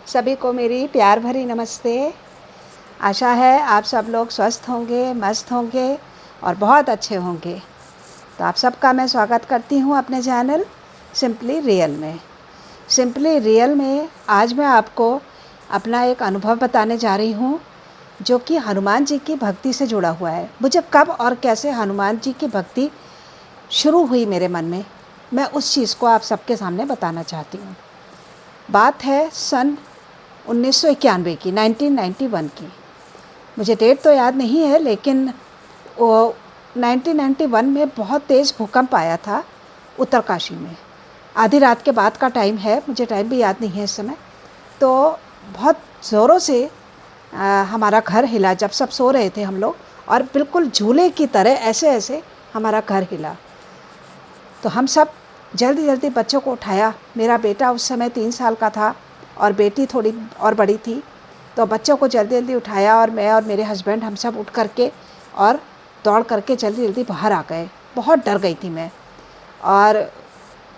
सभी को मेरी प्यार भरी नमस्ते। आशा है आप सब लोग स्वस्थ होंगे, मस्त होंगे और बहुत अच्छे होंगे। तो आप सबका मैं स्वागत करती हूँ अपने चैनल सिंपली रियल में। सिंपली रियल में आज मैं आपको अपना एक अनुभव बताने जा रही हूँ जो कि हनुमान जी की भक्ति से जुड़ा हुआ है। मुझे कब और कैसे हनुमान जी की भक्ति शुरू हुई मेरे मन में, मैं उस चीज़ को आप सबके सामने बताना चाहती हूँ। बात है सन 1991 की, 1991 की। मुझे डेट तो याद नहीं है, लेकिन वो 1991 में बहुत तेज़ भूकंप आया था उत्तरकाशी में। आधी रात के बाद का टाइम है, मुझे टाइम भी याद नहीं है इस समय। तो बहुत ज़ोरों से हमारा घर हिला जब सब सो रहे थे हम लोग, और बिल्कुल झूले की तरह ऐसे ऐसे हमारा घर हिला। तो हम सब जल्दी जल्दी बच्चों को उठाया। मेरा बेटा उस समय 3 साल का था और बेटी थोड़ी और बड़ी थी। तो बच्चों को जल्दी जल्दी उठाया और मैं और मेरे हस्बैंड हम सब उठ करके और दौड़ करके जल्दी जल्दी बाहर आ गए। बहुत डर गई थी मैं। और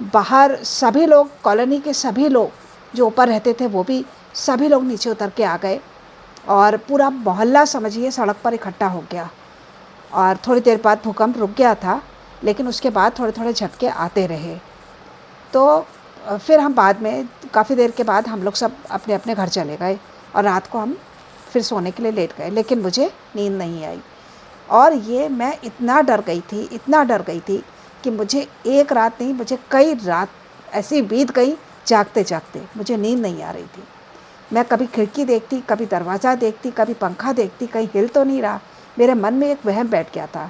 बाहर सभी लोग, कॉलोनी के सभी लोग जो ऊपर रहते थे वो भी सभी लोग नीचे उतर के आ गए और पूरा मोहल्ला समझिए सड़क पर इकट्ठा हो गया। और थोड़ी देर बाद भूकंप रुक गया था, लेकिन उसके बाद थोड़े थोड़े झटके आते रहे। तो फिर हम बाद में काफ़ी देर के बाद हम लोग सब अपने अपने घर चले गए और रात को हम फिर सोने के लिए लेट गए, लेकिन मुझे नींद नहीं आई। और ये मैं इतना डर गई थी, इतना डर गई थी कि मुझे एक रात नहीं, मुझे कई रात ऐसी बीत गई जागते जागते, मुझे नींद नहीं आ रही थी। मैं कभी खिड़की देखती, कभी दरवाज़ा देखती, कभी पंखा देखती, कहीं हिल तो नहीं रहा। मेरे मन में एक वहम बैठ गया था।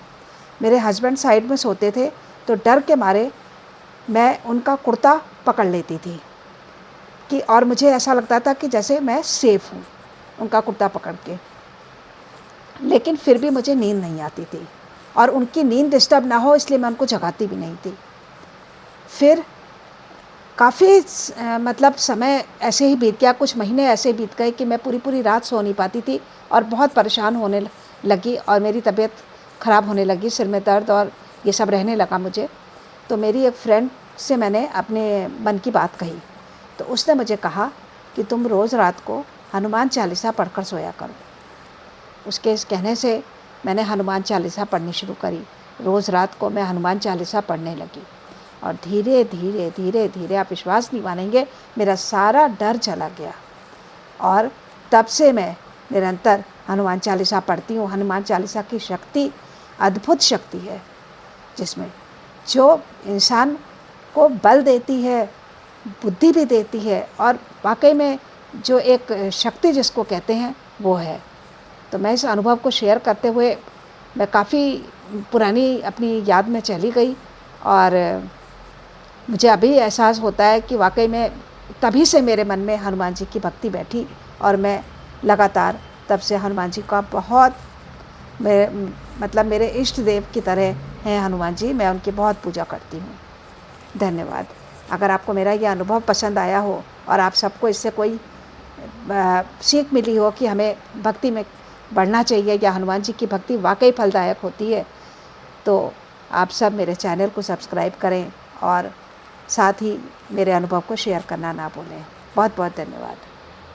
मेरे हस्बैंड साइड में सोते थे, तो डर के मारे मैं उनका कुर्ता पकड़ लेती थी कि, और मुझे ऐसा लगता था कि जैसे मैं सेफ़ हूँ उनका कुर्ता पकड़ के। लेकिन फिर भी मुझे नींद नहीं आती थी और उनकी नींद डिस्टर्ब ना हो इसलिए मैं उनको जगाती भी नहीं थी। फिर काफ़ी मतलब समय ऐसे ही बीत गया, कुछ महीने ऐसे बीत गए कि मैं पूरी पूरी रात सो नहीं पाती थी और बहुत परेशान होने लगी और मेरी तबीयत ख़राब होने लगी, सिर में दर्द और ये सब रहने लगा मुझे। तो मेरी एक फ्रेंड से मैंने अपने मन की बात कही, तो उसने मुझे कहा कि तुम रोज़ रात को हनुमान चालीसा पढ़कर सोया करो। उसके इस कहने से मैंने हनुमान चालीसा पढ़नी शुरू करी। रोज़ रात को मैं हनुमान चालीसा पढ़ने लगी और धीरे धीरे धीरे धीरे, आप विश्वास नहीं मानेंगे, मेरा सारा डर चला गया। और तब से मैं निरंतर हनुमान चालीसा पढ़ती हूँ। हनुमान चालीसा की शक्ति अद्भुत शक्ति है, जिसमें जो इंसान को बल देती है, बुद्धि भी देती है, और वाकई में जो एक शक्ति जिसको कहते हैं वो है। तो मैं इस अनुभव को शेयर करते हुए मैं काफ़ी पुरानी अपनी याद में चली गई और मुझे अभी एहसास होता है कि वाकई में तभी से मेरे मन में हनुमान जी की भक्ति बैठी और मैं लगातार तब से हनुमान जी का बहुत, मतलब मेरे इष्ट देव की तरह हैं हनुमान जी। मैं उनकी बहुत पूजा करती हूँ। धन्यवाद। अगर आपको मेरा ये अनुभव पसंद आया हो और आप सबको इससे कोई सीख मिली हो कि हमें भक्ति में बढ़ना चाहिए या हनुमान जी की भक्ति वाकई फलदायक होती है, तो आप सब मेरे चैनल को सब्सक्राइब करें और साथ ही मेरे अनुभव को शेयर करना ना भूलें। बहुत बहुत धन्यवाद।